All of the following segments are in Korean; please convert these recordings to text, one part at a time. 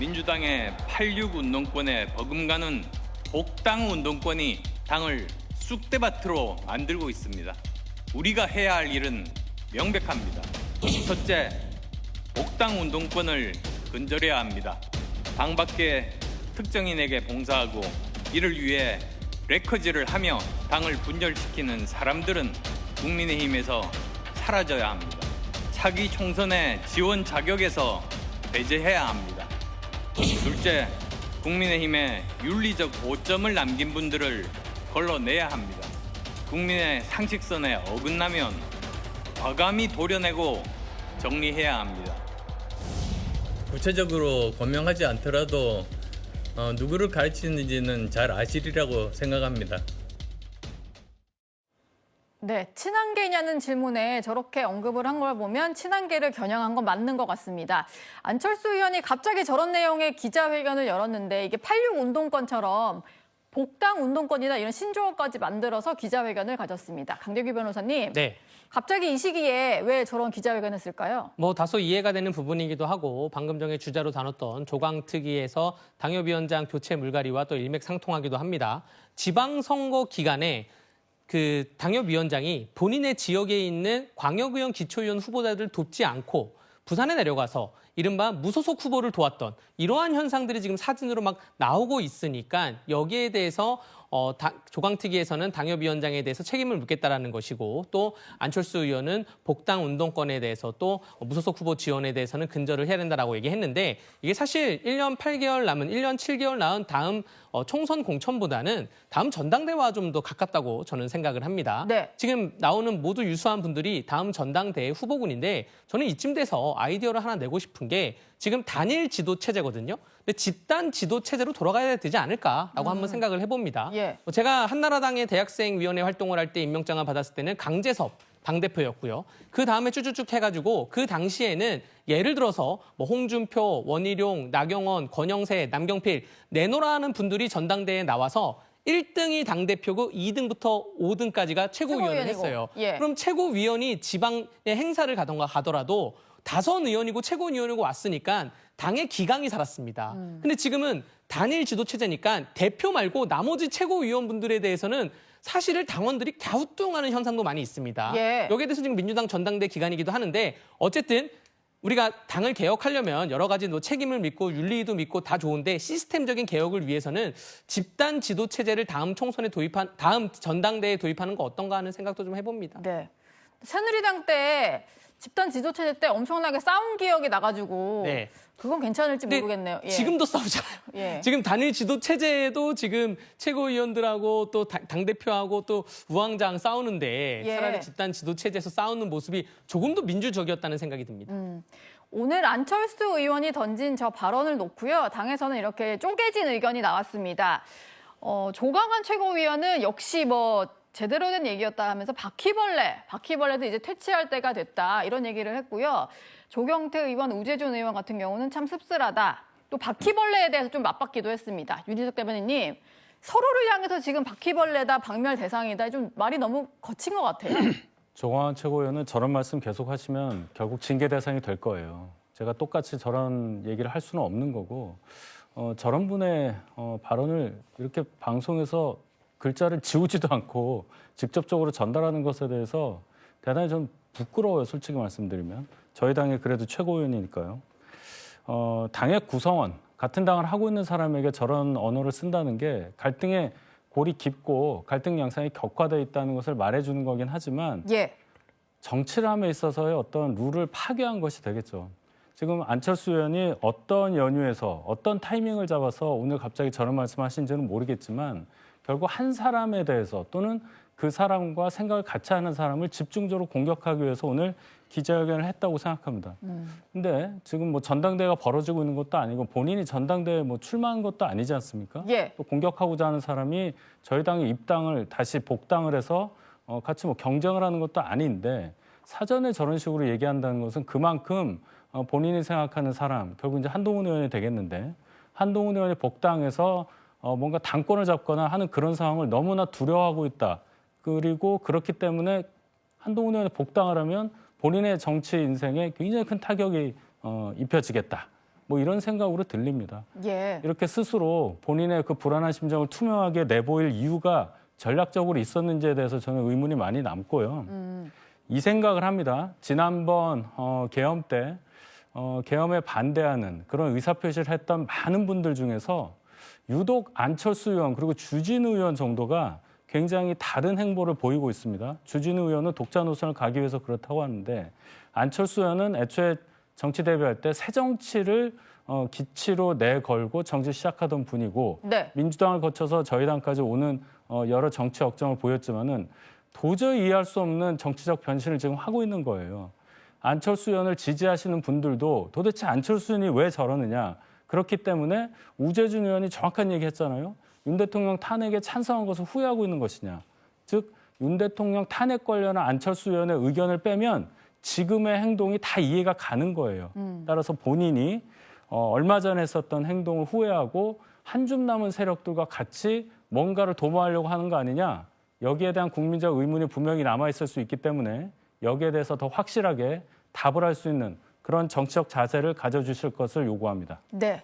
민주당의 86 운동권에 버금가는 복당 운동권이 당을 쑥대밭으로 만들고 있습니다. 우리가 해야 할 일은 명백합니다. 첫째, 복당 운동권을 근절해야 합니다. 당 밖의 특정인에게 봉사하고 이를 위해 레커지를 하며 당을 분열시키는 사람들은 국민의힘에서 사라져야 합니다. 차기 총선의 지원 자격에서 배제해야 합니다. 둘째, 국민의힘에 윤리적 오점을 남긴 분들을 걸러내야 합니다. 국민의 상식선에 어긋나면 과감히 도려내고 정리해야 합니다. 구체적으로 고명하지 않더라도 누구를 가르치는지는 잘 아시리라고 생각합니다. 네, 친한계냐는 질문에 저렇게 언급을 한 걸 보면 친한계를 겨냥한 건 맞는 것 같습니다. 안철수 의원이 갑자기 저런 내용의 기자회견을 열었는데 이게 86 운동권처럼 복당 운동권이나 이런 신조어까지 만들어서 기자회견을 가졌습니다. 강대규 변호사님, 네. 갑자기 이 시기에 왜 저런 기자회견을 했을까요? 뭐 다소 이해가 되는 부분이기도 하고 방금 전에 주자로 다뤘던 조강특위에서 당협위원장 교체 물갈이와 또 일맥상통하기도 합니다. 지방선거 기간에 그 당협위원장이 본인의 지역에 있는 광역의원 기초의원 후보자들을 돕지 않고 부산에 내려가서 이른바 무소속 후보를 도왔던 이러한 현상들이 지금 사진으로 막 나오고 있으니까 여기에 대해서 조강특위에서는 당협위원장에 대해서 책임을 묻겠다라는 것이고 또 안철수 의원은 복당 운동권에 대해서 또 무소속 후보 지원에 대해서는 근절을 해야 된다라고 얘기했는데 이게 사실 1년 8개월 남은 1년 7개월 남은 다음 총선 공천보다는 다음 전당대회와 좀 더 가깝다고 저는 생각을 합니다. 네. 지금 나오는 모두 유수한 분들이 다음 전당대회 후보군인데 저는 이쯤 돼서 아이디어를 하나 내고 싶은 게 지금 단일 지도 체제거든요. 근데 집단 지도 체제로 돌아가야 되지 않을까라고 한번 생각을 해봅니다. 예. 제가 한나라당의 대학생위원회 활동을 할 때 임명장을 받았을 때는 강재섭 당대표였고요. 그 다음에 쭉쭉쭉 해가지고 그 당시에는 예를 들어서 뭐 홍준표, 원희룡, 나경원, 권영세, 남경필 내노라는 분들이 전당대회에 나와서 1등이 당대표고 2등부터 5등까지가 최고위원을 했어요. 예. 그럼 최고위원이 지방에 행사를 가던가 가더라도 다선 의원이고 최고위원이고 왔으니까 당의 기강이 살았습니다. 근데 지금은 단일 지도 체제니까 대표 말고 나머지 최고위원분들에 대해서는 사실을 당원들이 갸우뚱하는 현상도 많이 있습니다. 예. 여기에 대해서 지금 민주당 전당대 기간이기도 하는데 어쨌든 우리가 당을 개혁하려면 여러 가지 책임을 믿고 윤리도 믿고 다 좋은데 시스템적인 개혁을 위해서는 집단 지도 체제를 다음 총선에 다음 전당대회에 도입하는 거 어떤가 하는 생각도 좀 해봅니다. 네. 새누리당 때 집단 지도체제 때 엄청나게 싸운 기억이 나가지고 네. 그건 괜찮을지 모르겠네요. 예. 지금도 싸우잖아요. 예. 지금 단일 지도 체제도 지금 최고위원들하고 또 당대표하고 또 우왕좌왕 싸우는데 예. 차라리 집단 지도 체제에서 싸우는 모습이 조금 더 민주적이었다는 생각이 듭니다. 오늘 안철수 의원이 던진 저 발언을 놓고요. 당에서는 이렇게 쪼개진 의견이 나왔습니다. 조강한 최고위원은 역시 뭐 제대로 된 얘기였다 하면서 바퀴벌레도 이제 퇴치할 때가 됐다 이런 얘기를 했고요. 조경태 의원, 우재준 의원 같은 경우는 참 씁쓸하다. 또 바퀴벌레에 대해서 좀 맞받기도 했습니다. 윤희석 대변인님, 서로를 향해서 지금 바퀴벌레다, 박멸 대상이다 좀 말이 너무 거친 것 같아요. 조광한 최고위원은 저런 말씀 계속 하시면 결국 징계 대상이 될 거예요. 제가 똑같이 저런 얘기를 할 수는 없는 거고 저런 분의 발언을 이렇게 방송에서 글자를 지우지도 않고 직접적으로 전달하는 것에 대해서 대단히 좀 부끄러워요, 솔직히 말씀드리면. 저희 당의 그래도 최고위원이니까요. 당의 구성원, 같은 당을 하고 있는 사람에게 저런 언어를 쓴다는 게 갈등의 골이 깊고 갈등 양상이 격화되어 있다는 것을 말해주는 거긴 하지만 예. 정치를 함에 있어서의 어떤 룰을 파괴한 것이 되겠죠. 지금 안철수 의원이 어떤 연유에서 어떤 타이밍을 잡아서 오늘 갑자기 저런 말씀하신지는 모르겠지만 결국 한 사람에 대해서 또는 그 사람과 생각을 같이 하는 사람을 집중적으로 공격하기 위해서 오늘 기자회견을 했다고 생각합니다. 근데 지금 뭐 전당대회가 벌어지고 있는 것도 아니고 본인이 전당대회에 뭐 출마한 것도 아니지 않습니까? 예. 또 공격하고자 하는 사람이 저희 당의 입당을 다시 복당을 해서 같이 뭐 경쟁을 하는 것도 아닌데 사전에 저런 식으로 얘기한다는 것은 그만큼 본인이 생각하는 사람, 결국 이제 한동훈 의원이 되겠는데 한동훈 의원이 복당해서 뭔가 당권을 잡거나 하는 그런 상황을 너무나 두려워하고 있다. 그리고 그렇기 때문에 한동훈 의원이 복당을 하면 본인의 정치 인생에 굉장히 큰 타격이 입혀지겠다. 뭐 이런 생각으로 들립니다. 예. 이렇게 스스로 본인의 그 불안한 심정을 투명하게 내보일 이유가 전략적으로 있었는지에 대해서 저는 의문이 많이 남고요. 이 생각을 합니다. 지난번 계엄 때 계엄에 반대하는 그런 의사표시를 했던 많은 분들 중에서 유독 안철수 의원 그리고 주진우 의원 정도가 굉장히 다른 행보를 보이고 있습니다. 주진우 의원은 독자 노선을 가기 위해서 그렇다고 하는데 안철수 의원은 애초에 정치 데뷔할 때 새정치를 기치로 내걸고 정치 시작하던 분이고 네. 민주당을 거쳐서 저희 당까지 오는 여러 정치 역정을 보였지만은 도저히 이해할 수 없는 정치적 변신을 지금 하고 있는 거예요. 안철수 의원을 지지하시는 분들도 도대체 안철수 의원이 왜 저러느냐. 그렇기 때문에 우재준 의원이 정확한 얘기했잖아요. 윤 대통령 탄핵에 찬성한 것을 후회하고 있는 것이냐. 즉 윤 대통령 탄핵 관련한 안철수 의원의 의견을 빼면 지금의 행동이 다 이해가 가는 거예요. 따라서 본인이 얼마 전에 했었던 행동을 후회하고 한 줌 남은 세력들과 같이 뭔가를 도모하려고 하는 거 아니냐. 여기에 대한 국민적 의문이 분명히 남아있을 수 있기 때문에 여기에 대해서 더 확실하게 답을 할 수 있는 그런 정치적 자세를 가져주실 것을 요구합니다. 네.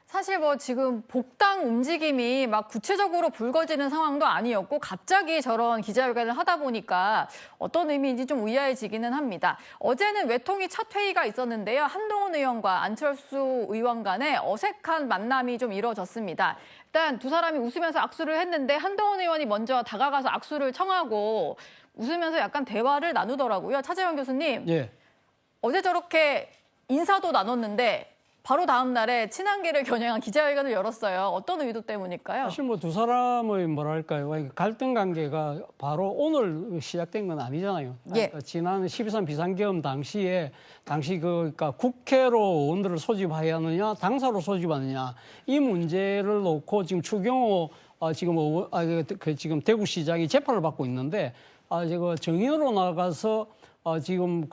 사실 뭐 지금 복당 움직임이 막 구체적으로 불거지는 상황도 아니었고 갑자기 저런 기자회견을 하다 보니까 어떤 의미인지 좀 의아해지기는 합니다. 어제는 외통위 첫 회의가 있었는데요. 한동훈 의원과 안철수 의원 간에 어색한 만남이 좀 이루어졌습니다. 일단 두 사람이 웃으면서 악수를 했는데 한동훈 의원이 먼저 다가가서 악수를 청하고 웃으면서 약간 대화를 나누더라고요. 차재원 교수님, 예. 어제 저렇게 인사도 나눴는데 바로 다음 날에 친한계를 겨냥한 기자회견을 열었어요. 어떤 의도 때문일까요? 사실 뭐 두 사람의 뭐랄까요, 갈등 관계가 바로 오늘 시작된 건 아니잖아요. 그러니까 지난 12.3 비상계엄 당시 그러니까 국회로 의원들을 소집해야 하느냐, 당사로 소집하느냐 이 문제를 놓고 지금 추경호 지금 대구시장이 재판을 받고 있는데 제가 정인으로 나가서 지금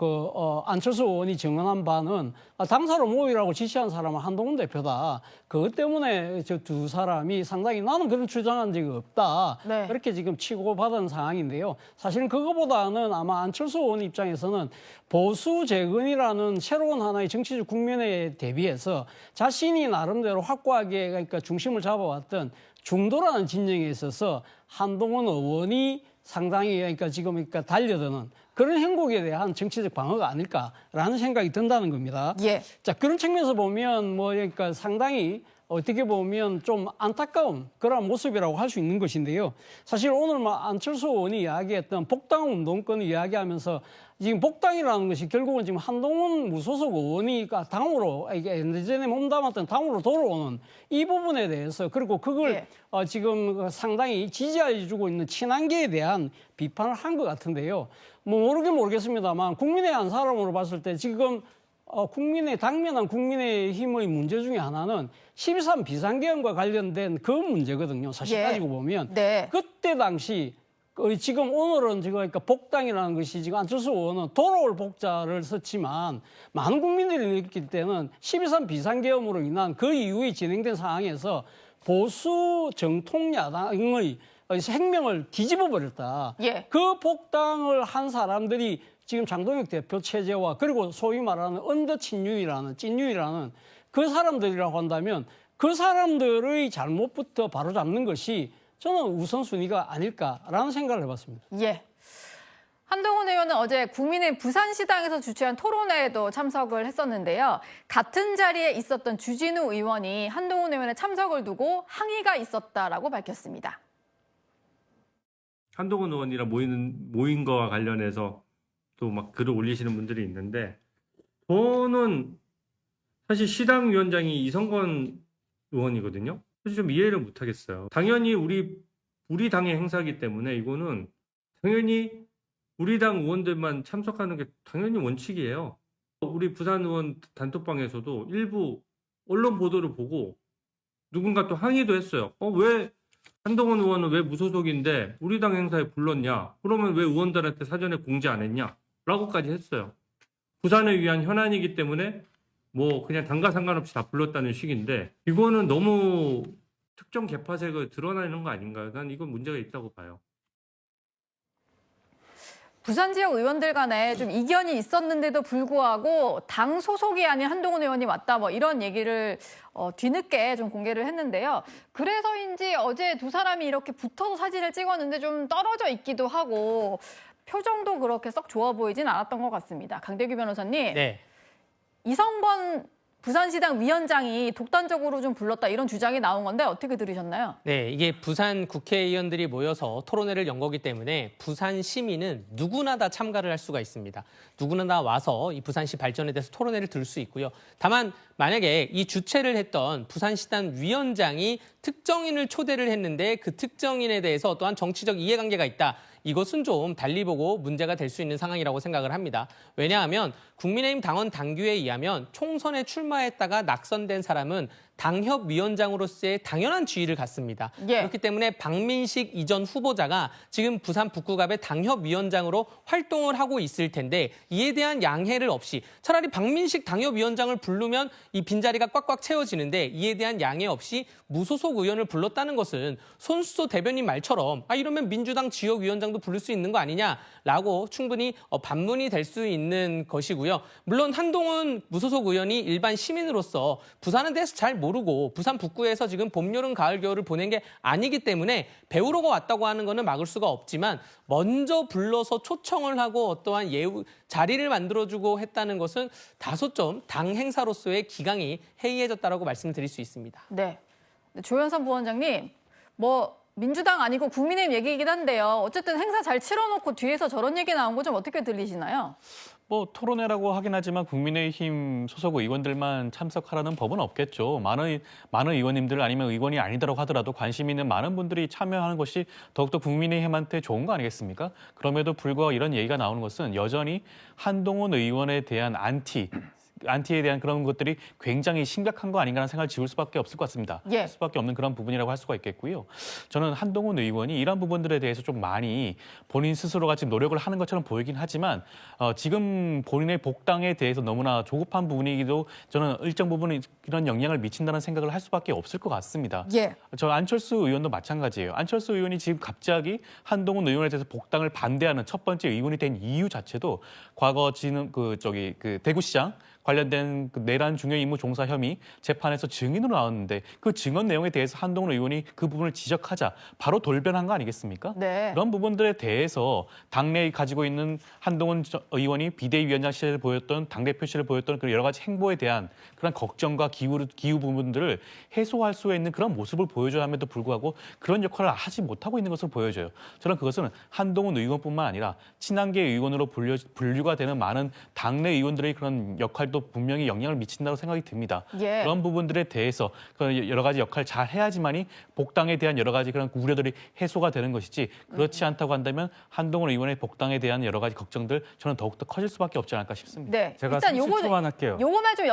안철수 의원이 증언한 바는 당사로 모이라고 지시한 사람은 한동훈 대표다. 그것 때문에 저 두 사람이 상당히 나는 그런 주장한 적이 없다. 네. 그렇게 지금 치고받은 상황인데요. 사실은 그거보다는 아마 안철수 의원 입장에서는 보수 재건이라는 새로운 하나의 정치적 국면에 대비해서 자신이 나름대로 확고하게 그러니까 중심을 잡아왔던 중도라는 진영에 있어서 한동훈 의원이 상당히 그러니까 달려드는 그런 행복에 대한 정치적 방어가 아닐까라는 생각이 든다는 겁니다. 예. 자, 그런 측면에서 보면 그러니까 상당히 어떻게 보면 좀 안타까운 그런 모습이라고 할 수 있는 것인데요. 사실 오늘 안철수 의원이 이야기했던 복당 운동권을 이야기하면서 지금 복당이라는 것이 결국은 지금 한동훈 무소속 의원이 당으로 예전에 몸담았던 당으로 돌아오는 이 부분에 대해서 그리고 그걸 지금 상당히 지지해주고 있는 친한계에 대한 비판을 한 것 같은데요. 뭐 모르겠습니다만 국민의 한 사람으로 봤을 때 지금 당면한 국민의힘의 문제 중에 하나는 12.3 비상계엄과 관련된 그 문제거든요. 사실 따지고 보면 네. 그때 당시 지금 오늘은 그러니까 복당이라는 것이 지금 안철수 의원은 돌아올 복자를 썼지만 많은 국민들이 느낄 때는 12.3 비상계엄으로 인한 그 이후에 진행된 상황에서 보수 정통야당의 생명을 뒤집어 버렸다. 예. 그 복당을 한 사람들이 지금 장동혁 대표 체제와 그리고 소위 말하는 언더 친윤이라는 찐윤이라는 그 사람들이라고 한다면 그 사람들의 잘못부터 바로잡는 것이 저는 우선순위가 아닐까라는 생각을 해봤습니다. 예. 한동훈 의원은 어제 국민의 부산시당에서 주최한 토론회에도 참석을 했었는데요. 같은 자리에 있었던 주진우 의원이 한동훈 의원의 참석을 두고 항의가 있었다라고 밝혔습니다. 한동훈 의원이랑 모인 거와 관련해서 또 막 글을 올리시는 분들이 있는데 저는 사실 시당 위원장이 이성건 의원이거든요. 그래서 좀 이해를 못 하겠어요. 당연히 우리 당의 행사이기 때문에 이거는 당연히 우리 당 의원들만 참석하는 게 당연히 원칙이에요. 우리 부산 의원 단톡방에서도 일부 언론 보도를 보고 누군가 또 항의도 했어요. 왜 한동훈 의원은 왜 무소속인데 우리 당 행사에 불렀냐? 그러면 왜 의원들한테 사전에 공지 안 했냐? 라고까지 했어요. 부산을 위한 현안이기 때문에 뭐 그냥 당과 상관없이 다 불렀다는 식인데 이거는 너무 특정 계파색을 드러내는 거 아닌가요? 난 이건 문제가 있다고 봐요. 부산 지역 의원들 간에 좀 이견이 있었는데도 불구하고 당 소속이 아닌 한동훈 의원이 왔다 뭐 이런 얘기를 뒤늦게 좀 공개를 했는데요. 그래서인지 어제 두 사람이 이렇게 붙어서 사진을 찍었는데 좀 떨어져 있기도 하고 표정도 그렇게 썩 좋아 보이진 않았던 것 같습니다. 강대규 변호사님, 네. 이성번 부산시당 위원장이 독단적으로 좀 불렀다 이런 주장이 나온 건데 어떻게 들으셨나요? 네, 이게 부산 국회의원들이 모여서 토론회를 연 거기 때문에 부산 시민은 누구나 다 참가를 할 수가 있습니다. 누구나 다 와서 이 부산시 발전에 대해서 토론회를 들을 수 있고요. 다만 만약에 이 주최를 했던 부산시당 위원장이 특정인을 초대를 했는데 그 특정인에 대해서 또한 정치적 이해관계가 있다. 이것은 좀 달리 보고 문제가 될 수 있는 상황이라고 생각을 합니다. 왜냐하면 국민의힘 당원 당규에 의하면 총선에 출마했다가 낙선된 사람은 당협위원장으로서의 당연한 지위를 갖습니다. 예. 그렇기 때문에 박민식 이전 후보자가 지금 부산 북구갑의 당협위원장으로 활동을 하고 있을 텐데 이에 대한 양해를 없이 차라리 박민식 당협위원장을 부르면 이 빈자리가 꽉꽉 채워지는데 이에 대한 양해 없이 무소속 의원을 불렀다는 것은 손수소 대변인 말처럼 이러면 민주당 지역위원장도 부를 수 있는 거 아니냐라고 충분히 반문이 될 수 있는 것이고요. 물론 한동훈 무소속 의원이 일반 시민으로서 부산에 대해서 잘 모르고 부산 북구에서 지금 봄, 여름, 가을, 겨울을 보낸 게 아니기 때문에 배우러가 왔다고 하는 거는 막을 수가 없지만 먼저 불러서 초청을 하고 어떠한 자리를 만들어주고 했다는 것은 다소 좀 당 행사로서의 기강이 해이해졌다라고 말씀드릴 수 있습니다. 네. 조현선 부원장님, 뭐 민주당 아니고 국민의힘 얘기이긴 한데요. 어쨌든 행사 잘 치러놓고 뒤에서 저런 얘기 나온 거 좀 어떻게 들리시나요? 뭐 토론회라고 하긴 하지만 국민의힘 소속 의원들만 참석하라는 법은 없겠죠. 많은 의원님들 아니면 의원이 아니더라고 하더라도 관심 있는 많은 분들이 참여하는 것이 더욱더 국민의힘한테 좋은 거 아니겠습니까? 그럼에도 불구하고 이런 얘기가 나오는 것은 여전히 한동훈 의원에 대한 안티에 대한 그런 것들이 굉장히 심각한 거 아닌가라는 생각을 지울 수밖에 없을 것 같습니다. 예. 할 수밖에 없는 그런 부분이라고 할 수가 있겠고요. 저는 한동훈 의원이 이런 부분들에 대해서 좀 많이 본인 스스로가 지금 노력을 하는 것처럼 보이긴 하지만 지금 본인의 복당에 대해서 너무나 조급한 부분이기도 저는 일정 부분 이런 영향을 미친다는 생각을 할 수밖에 없을 것 같습니다. 예. 저 안철수 의원도 마찬가지예요. 안철수 의원이 지금 갑자기 한동훈 의원에 대해서 복당을 반대하는 첫 번째 의원이 된 이유 자체도 과거 대구시장 관련된 그 내란 중요 임무 종사 혐의 재판에서 증인으로 나왔는데 그 증언 내용에 대해서 한동훈 의원이 그 부분을 지적하자 바로 돌변한 거 아니겠습니까? 네. 그런 부분들에 대해서 당내에 가지고 있는 한동훈 의원이 비대위원장 시절에 보였던 당대표 시절에 보였던 그 여러 가지 행보에 대한 그런 걱정과 기우 부분들을 해소할 수 있는 그런 모습을 보여줘야 함에도 불구하고 그런 역할을 하지 못하고 있는 것을 보여줘요. 저는 그것은 한동훈 의원뿐만 아니라 친한계 의원으로 분류가 되는 많은 당내 의원들의 그런 역할도 분명히 영향을 미친다고 생각이 듭니다. 예. 그런 부분들에 대해서 여러 가지 역할을 잘 해야지만이 복당에 대한 여러 가지 그런 우려들이 해소가 되는 것이지 그렇지 않다고 한다면 한동훈 의원의 복당에 대한 여러 가지 걱정들 저는 더욱더 커질 수밖에 없지 않을까 싶습니다. 네. 제가 일단 30초만 할게요. 요거만 좀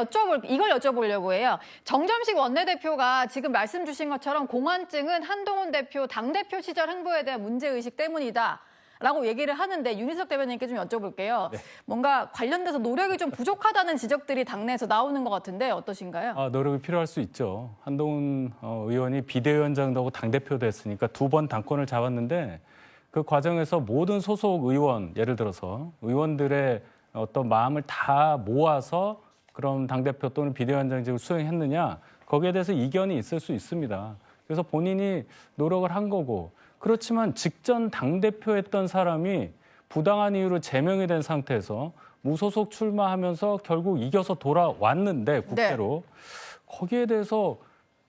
이걸 여쭤보려고 해요. 정점식 원내대표가 지금 말씀 주신 것처럼 공안증은 한동훈 대표 당대표 시절 행보에 대한 문제의식 때문이다. 라고 얘기를 하는데 윤희석 대변인께 좀 여쭤볼게요. 네. 뭔가 관련돼서 노력이 좀 부족하다는 지적들이 당내에서 나오는 것 같은데 어떠신가요? 노력이 필요할 수 있죠. 한동훈 의원이 비대위원장도 하고 당대표도 했으니까 2번 당권을 잡았는데 그 과정에서 모든 소속 의원, 예를 들어서 의원들의 어떤 마음을 다 모아서 그런 당대표 또는 비대위원장직을 수행했느냐, 거기에 대해서 이견이 있을 수 있습니다. 그래서 본인이 노력을 한 거고, 그렇지만 직전 당대표했던 사람이 부당한 이유로 제명이 된 상태에서 무소속 출마하면서 결국 이겨서 돌아왔는데 국회로 거기에 대해서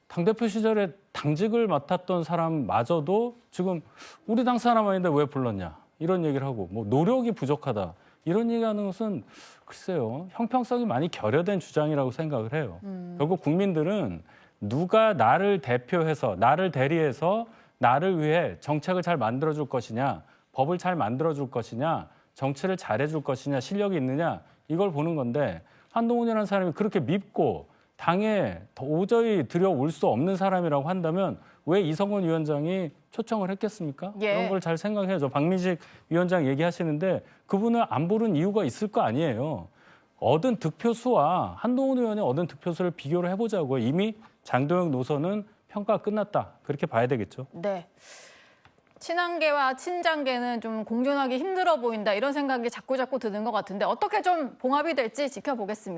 당대표 시절에 당직을 맡았던 사람마저도 지금 우리 당 사람 아닌데 왜 불렀냐 이런 얘기를 하고 뭐 노력이 부족하다 이런 얘기하는 것은 글쎄요 형평성이 많이 결여된 주장이라고 생각을 해요. 결국 국민들은 누가 나를 대표해서 나를 대리해서 나를 위해 정책을 잘 만들어줄 것이냐, 법을 잘 만들어줄 것이냐, 정치를 잘해줄 것이냐, 실력이 있느냐 이걸 보는 건데 한동훈이라는 사람이 그렇게 밉고 당에 도저히 들여올 수 없는 사람이라고 한다면 왜 이성건 위원장이 초청을 했겠습니까? 예. 그런 걸 잘 생각해야죠. 박민식 위원장 얘기하시는데 그분을 안 부른 이유가 있을 거 아니에요. 얻은 득표수와 한동훈 의원이 얻은 득표수를 비교를 해보자고요. 이미 장도영 노선은 평가가 끝났다. 그렇게 봐야 되겠죠. 네. 친한계와 친장계는 좀 공존하기 힘들어 보인다 이런 생각이 자꾸 드는 것 같은데 어떻게 좀 봉합이 될지 지켜보겠습니다.